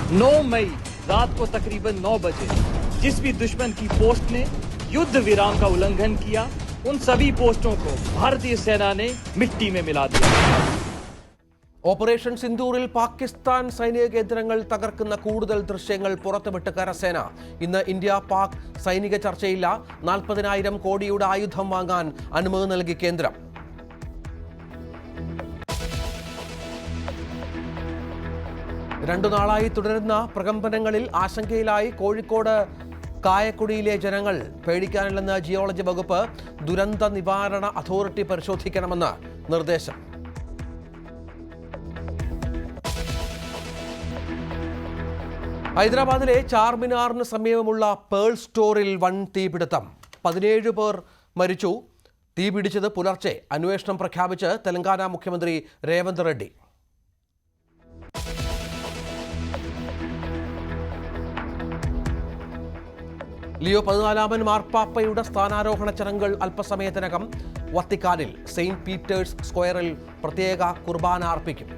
9 मई रात को तकरीबन 9 बजे जिस भी दुश्मन की पोस्ट ने युद्ध विराम का उल्लंघन किया, उन सभी पोस्टों को भारतीय सेना ने मिट्टी में मिला दिया. ഓപ്പറേഷൻ സിന്ദൂറിൽ പാകിസ്ഥാൻ സൈനിക കേന്ദ്രങ്ങൾ തകർക്കുന്ന കൂടുതൽ ദൃശ്യങ്ങൾ പുറത്തുവിട്ട് കരസേന. ഇന്ന് ഇന്ത്യ പാക് സൈനിക ചർച്ചയില്ല. 40,000 കോടിയുടെ ആയുധം വാങ്ങാൻ അനുമതി നൽകി കേന്ദ്രം. രണ്ടു നാളായി തുടരുന്ന പ്രകമ്പനങ്ങളിൽ ആശങ്കയിലായി കോഴിക്കോട് കായക്കുടിയിലെ ജനങ്ങൾ. പേടിക്കാനില്ലെന്ന് ജിയോളജി വകുപ്പ്. ദുരന്ത നിവാരണ അതോറിറ്റി പരിശോധിക്കണമെന്ന് നിർദ്ദേശം. ഹൈദരാബാദിലെ ചാർമിനാറിന് സമീപമുള്ള പേൾ സ്റ്റോറിൽ വൻ തീപിടുത്തം. 17 പേർ മരിച്ചു. തീപിടിച്ചത് പുലർച്ചെ. അന്വേഷണം പ്രഖ്യാപിച്ച് തെലങ്കാന മുഖ്യമന്ത്രി രേവന്ത് റെഡ്ഡി. ലിയോ 14 മാർപ്പാപ്പയുടെ സ്ഥാനാരോഹണ ചടങ്ങുകൾ അല്പസമയത്തിനകം വത്തിക്കാനിൽ സെയിന്റ് പീറ്റേഴ്സ് സ്ക്വയറിൽ പ്രത്യേക കുർബാന അർപ്പിക്കും.